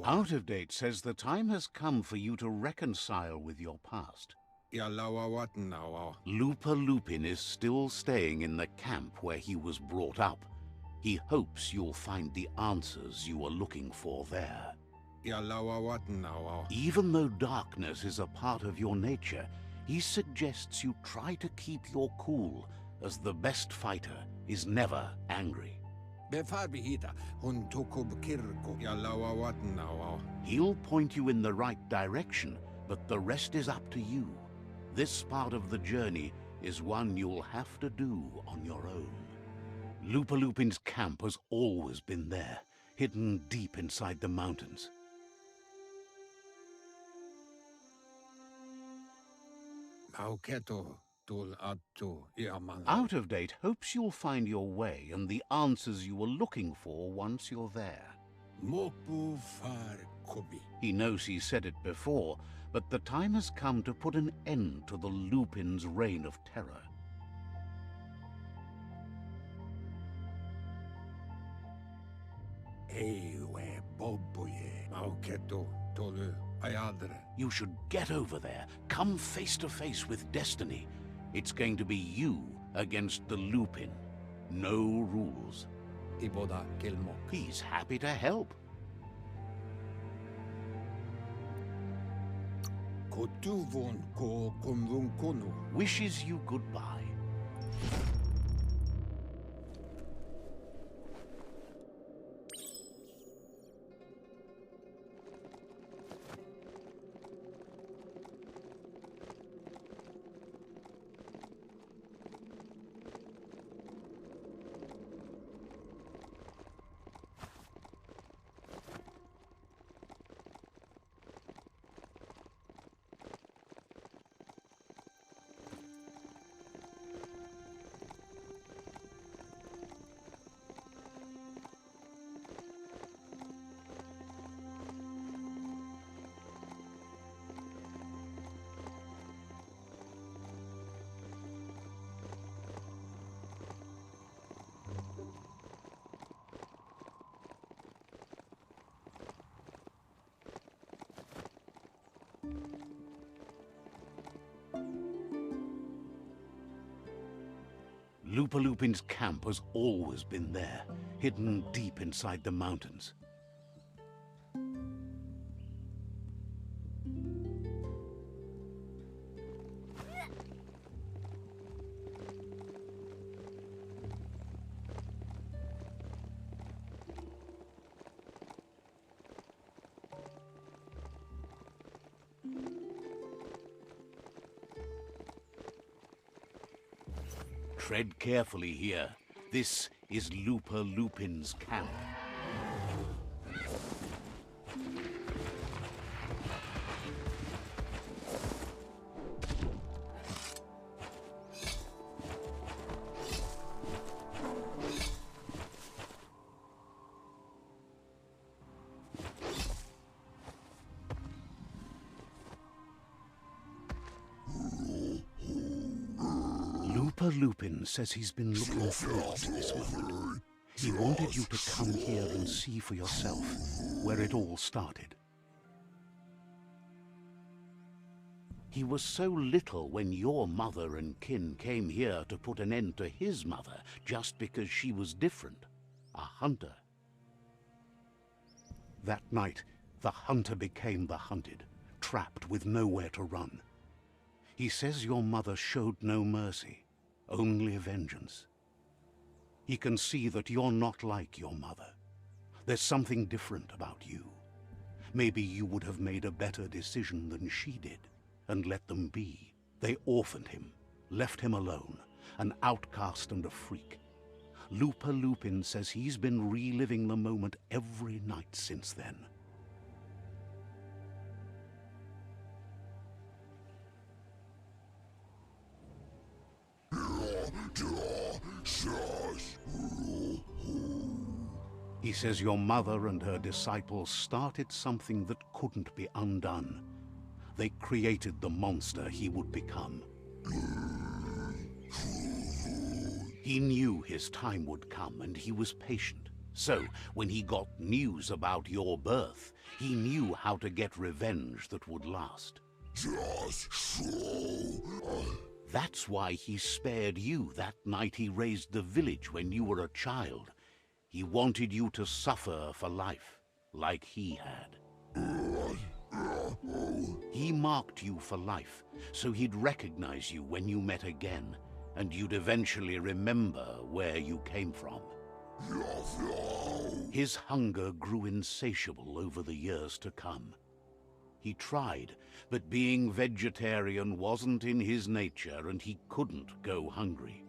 Out of Date says the time has come for you to reconcile with your past. Lupa Lupin is still staying in the camp where he was brought up. He hopes you'll find the answers you are looking for there. Even though darkness is a part of your nature, he suggests you try to keep your cool, as the best fighter is never angry. He'll point you in the right direction, but the rest is up to you. This part of the journey is one you'll have to do on your own. Lupa Lupin's camp has always been there, hidden deep inside the mountains. Out of Date hopes you'll find your way and the answers you were looking for once you're there. He knows he said it before, but the time has come to put an end to the Lupin's reign of terror. You should get over there, come face to face with destiny. It's going to be you against the Lupin. No rules. He's happy to help. Wishes you goodbye. Lupa Lupin's camp has always been there, hidden deep inside the mountains. Tread carefully here. This is Lupa Lupin's camp. Lupa Lupin says he's been looking forward to this moment. He wanted you to come here and see for yourself where it all started. He was so little when your mother and kin came here to put an end to his mother just because she was different, a hunter. That night, the hunter became the hunted, trapped with nowhere to run. He says your mother showed no mercy. Only vengeance. He can see that you're not like your mother. There's something different about you. Maybe you would have made a better decision than she did, and let them be. They orphaned him, left him alone, an outcast and a freak. Lupa Lupin says he's been reliving the moment every night since then. He says your mother and her disciples started something that couldn't be undone. They created the monster he would become. He knew his time would come, and he was patient. So, when he got news about your birth, he knew how to get revenge that would last. Just so. That's why he spared you that night he raised the village when you were a child. He wanted you to suffer for life, like he had. He marked you for life, so he'd recognize you when you met again, and you'd eventually remember where you came from. His hunger grew insatiable over the years to come. He tried, but being vegetarian wasn't in his nature, and he couldn't go hungry.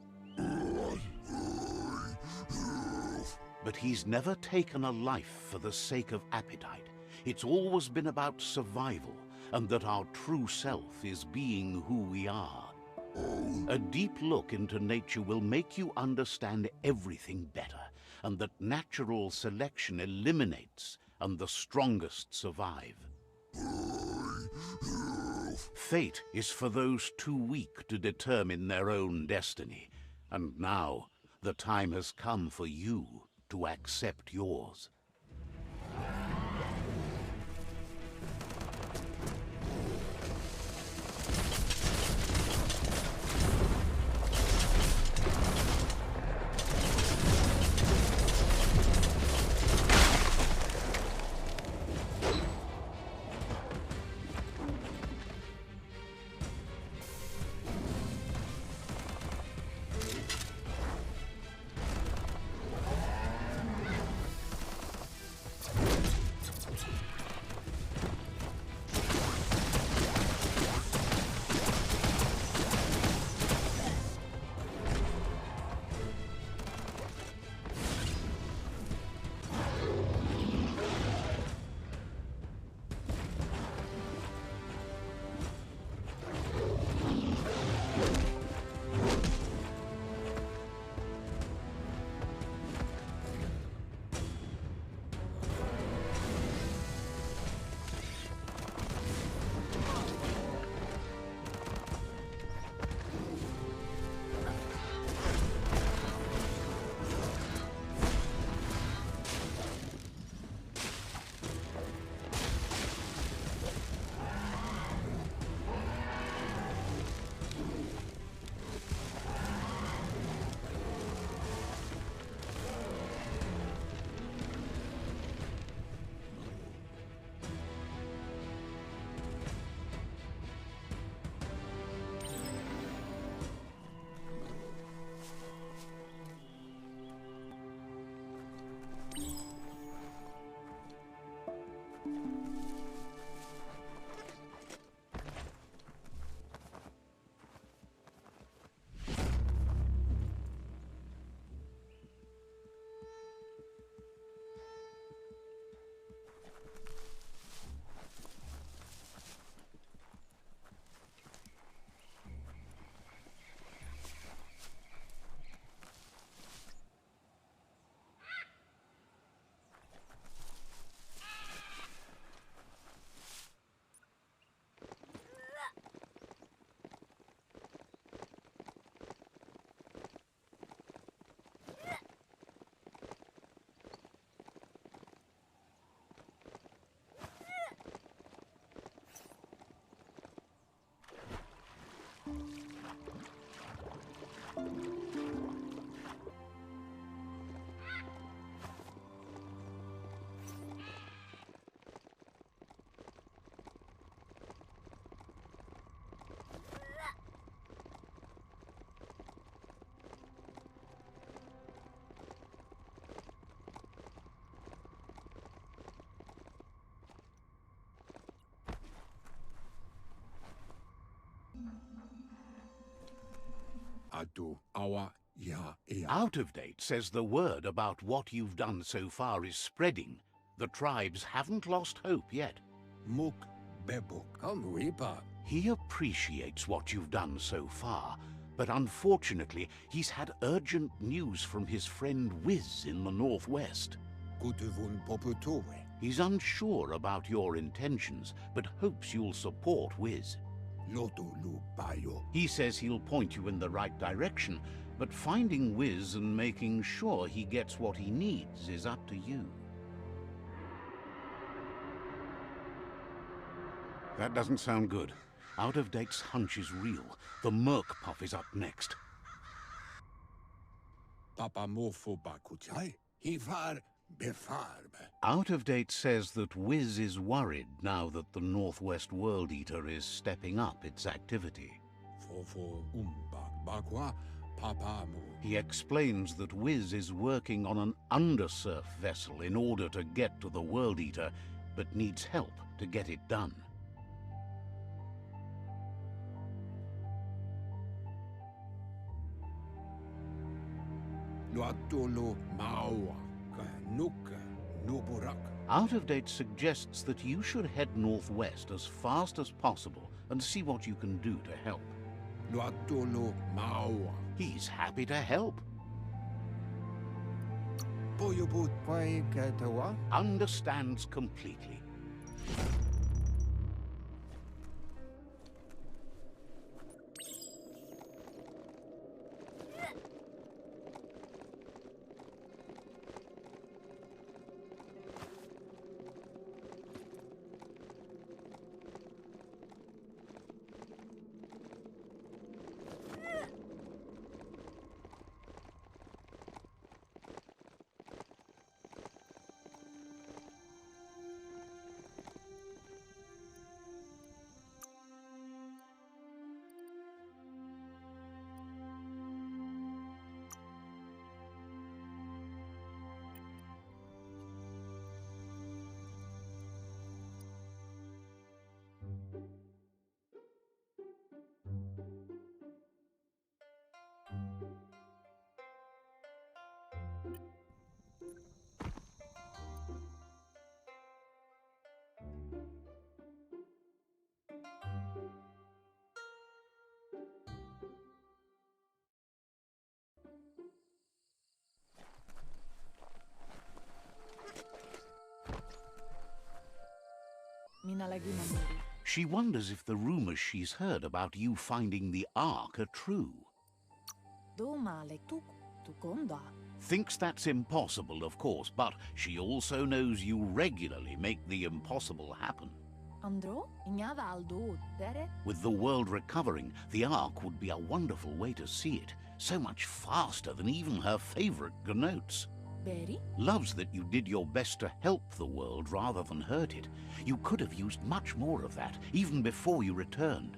But he's never taken a life for the sake of appetite. It's always been about survival, and that our true self is being who we are. A deep look into nature will make you understand everything better, and that natural selection eliminates, and the strongest survive. Fate is for those too weak to determine their own destiny, and now the time has come for you to accept yours. Out of Date says the word about what you've done so far is spreading. The tribes haven't lost hope yet. He appreciates what you've done so far, but unfortunately he's had urgent news from his friend Wiz in the northwest. He's unsure about your intentions, but hopes you'll support Wiz. He says he'll point you in the right direction, But finding Wiz and making sure he gets what he needs is up to you. That doesn't sound good. Out-of-Date's hunch is real. The Merc Puff is up next. Papa mofo bakutjai. Hivar befarbe. Out-of-Date says that Wiz is worried now that the Northwest World Eater is stepping up its activity. Fofo umbak bakwa. Papa mo. He explains that Wiz is working on an undersurf vessel in order to get to the World Eater, but needs help to get it done. Luatolo mawa. Nuka. Nuburak. Out-of-Date suggests that you should head northwest as fast as possible and see what you can do to help. Luatolo mawa. He's happy to help. Boyobut. Pai katawa? Understands completely. She wonders if the rumors she's heard about you finding the Ark are true. Thinks that's impossible, of course, but she also knows you regularly make the impossible happen. With the world recovering, the Ark would be a wonderful way to see it, so much faster than even her favorite gnotes. Loves that you did your best to help the world rather than hurt it. You could have used much more of that, even before you returned.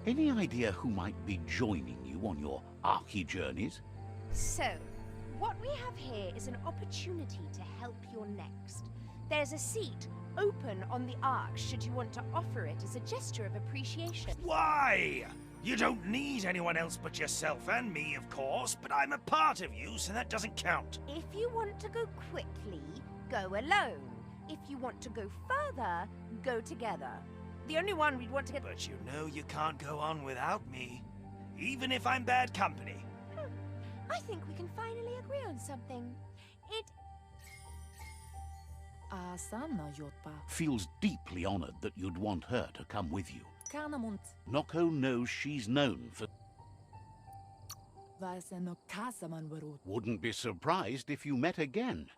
Any idea who might be joining you on your Arky journeys? So, what we have here is an opportunity to help your next. There's a seat open on the Ark should you want to offer it as a gesture of appreciation. Why? You don't need anyone else but yourself and me, of course, but I'm a part of you, so that doesn't count. If you want to go quickly, go alone. If you want to go further, go together. The only one we'd want to get... But you know you can't go on without me, even if I'm bad company. I think we can finally agree on something. Feels deeply honored that you'd want her to come with you. Noko knows she's known for... Wouldn't be surprised if you met again.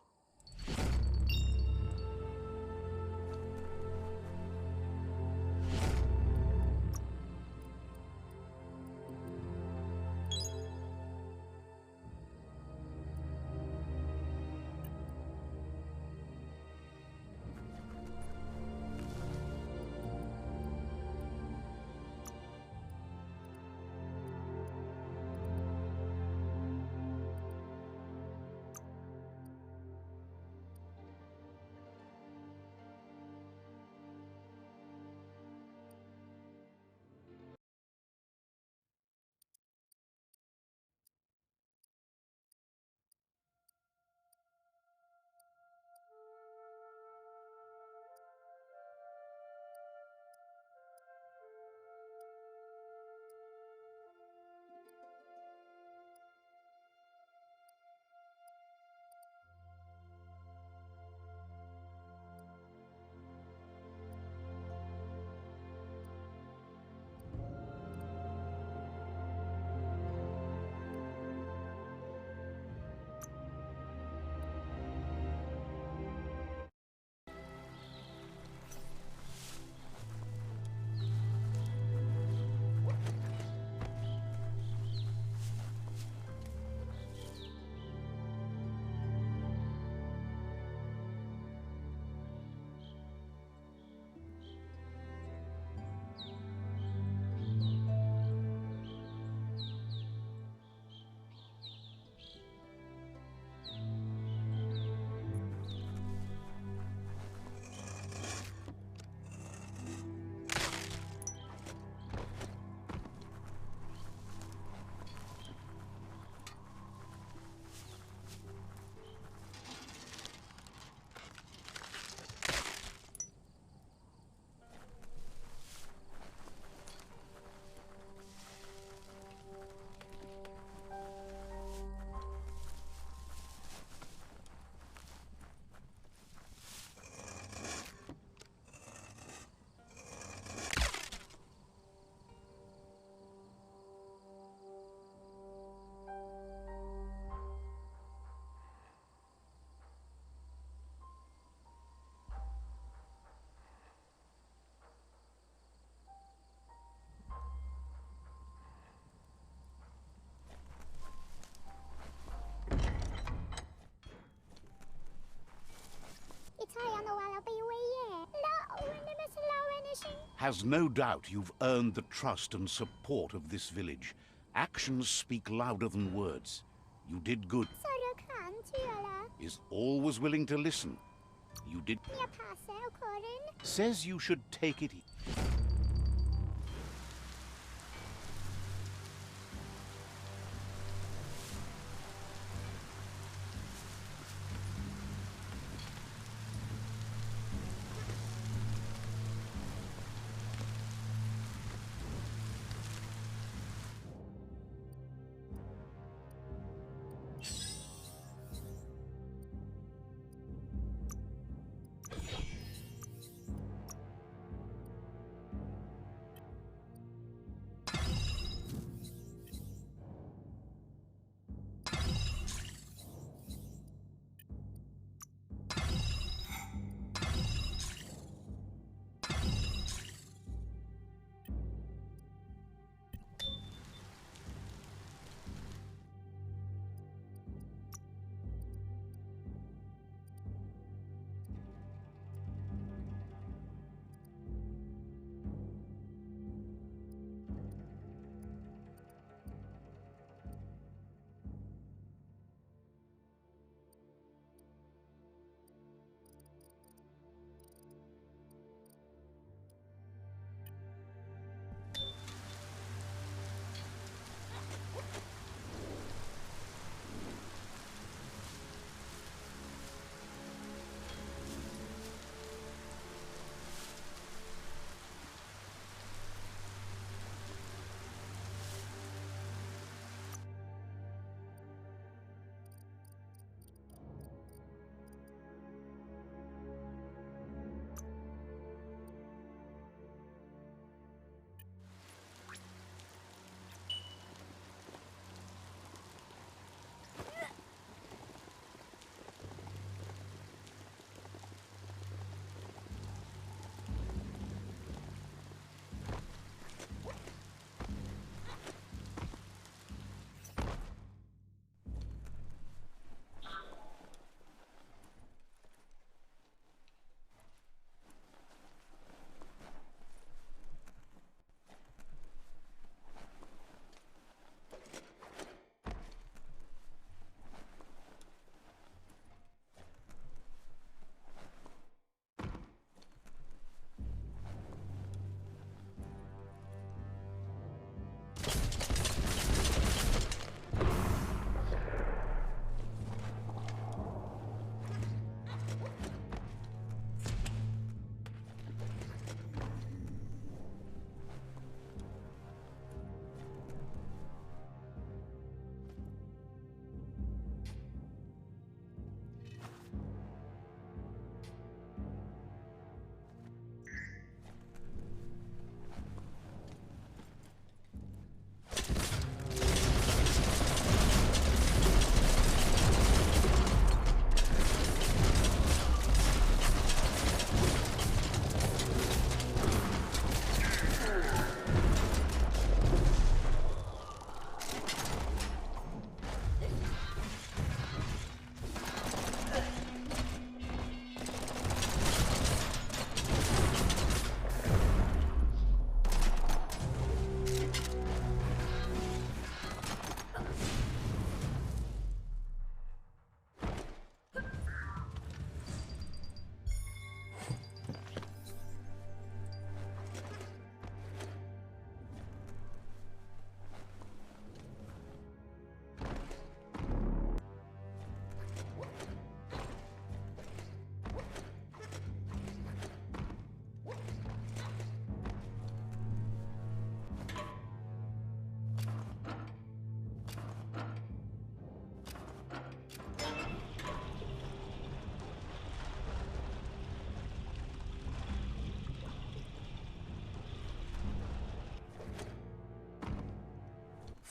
has no doubt you've earned the trust and support of this village. Actions speak louder than words. You did good. Is always willing to listen. You did. Says you should take it.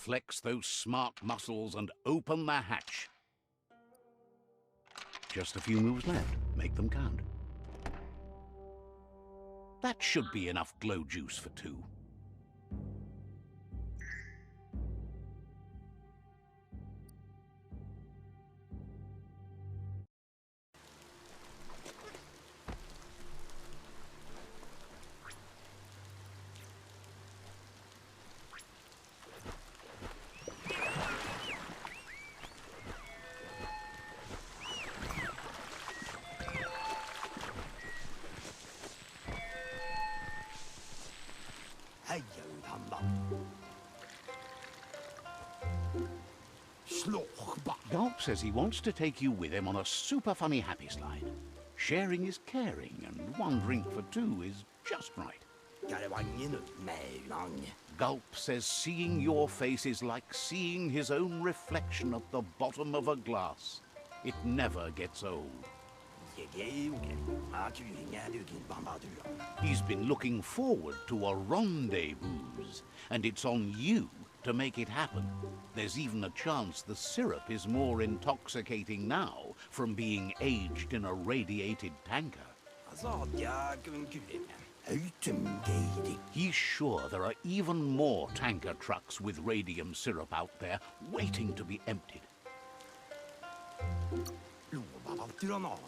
Flex those smart muscles and open the hatch. Just a few moves left. Make them count. That should be enough glow juice for two. Gulp says he wants to take you with him on a super funny happy slide. Sharing is caring, and one drink for two is just right. Gulp says seeing your face is like seeing his own reflection at the bottom of a glass. It never gets old. He's been looking forward to a rendezvous, and it's on you to make it happen. There's even a chance the syrup is more intoxicating now from being aged in a radiated tanker. He's sure there are even more tanker trucks with radium syrup out there waiting to be emptied.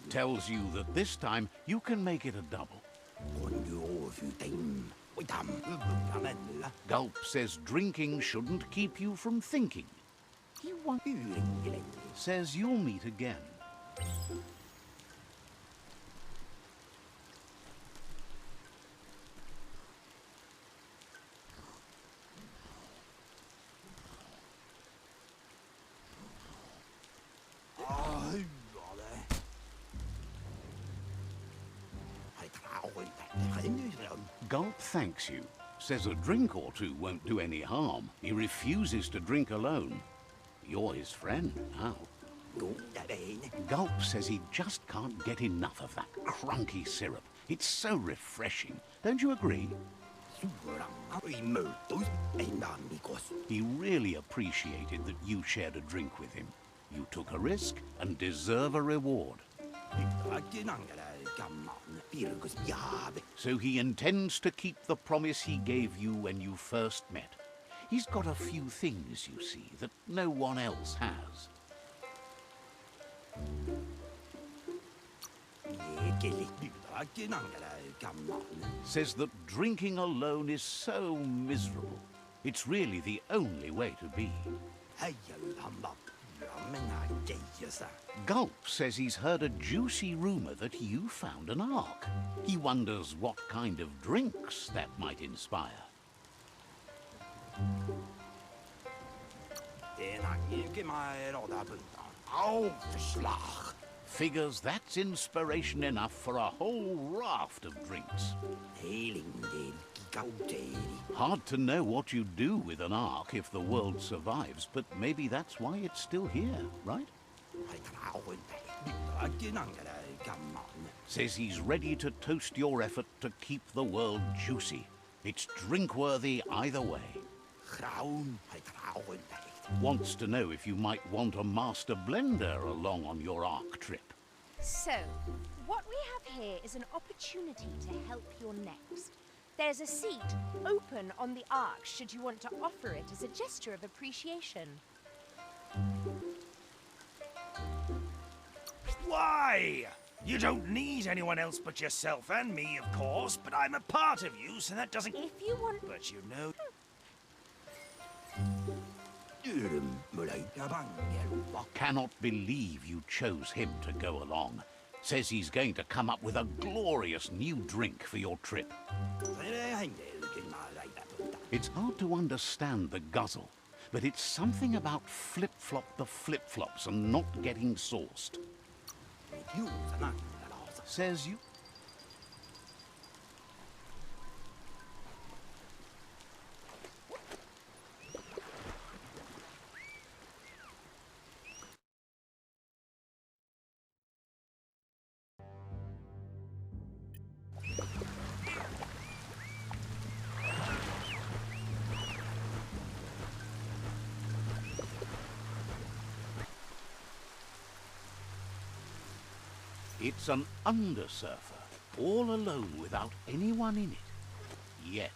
Tells you that this time you can make it a double. Gulp says drinking shouldn't keep you from thinking. He says you'll meet again. Gulp thanks you, says a drink or two won't do any harm. He refuses to drink alone. You're his friend now. Gulp says he just can't get enough of that crunky syrup. It's so refreshing. Don't you agree? He really appreciated that you shared a drink with him. You took a risk and deserve a reward. So he intends to keep the promise he gave you when you first met. He's got a few things, you see, that no one else has. Says that drinking alone is so miserable. It's really the only way to be. Gulp says he's heard a juicy rumor that you found an ark. He wonders what kind of drinks that might inspire. Figures that's inspiration enough for a whole raft of drinks. Hard to know what you'd do with an ark if the world survives, but maybe that's why it's still here, right? Says he's ready to toast your effort to keep the world juicy. It's drink-worthy either way. Wants to know if you might want a master blender along on your ark trip. So, what we have here is an opportunity to help your next. There's a seat open on the ark should you want to offer it as a gesture of appreciation. Why? You don't need anyone else but yourself and me, of course, but I'm a part of you, so that doesn't... If you want... But you know... Cannot believe you chose him to go along. Says he's going to come up with a glorious new drink for your trip. It's hard to understand the guzzle, but it's something about Flip-Flop the Flip-Flops and not getting sauced. Says you... It's an undersurfer, all alone without anyone in it. Yet.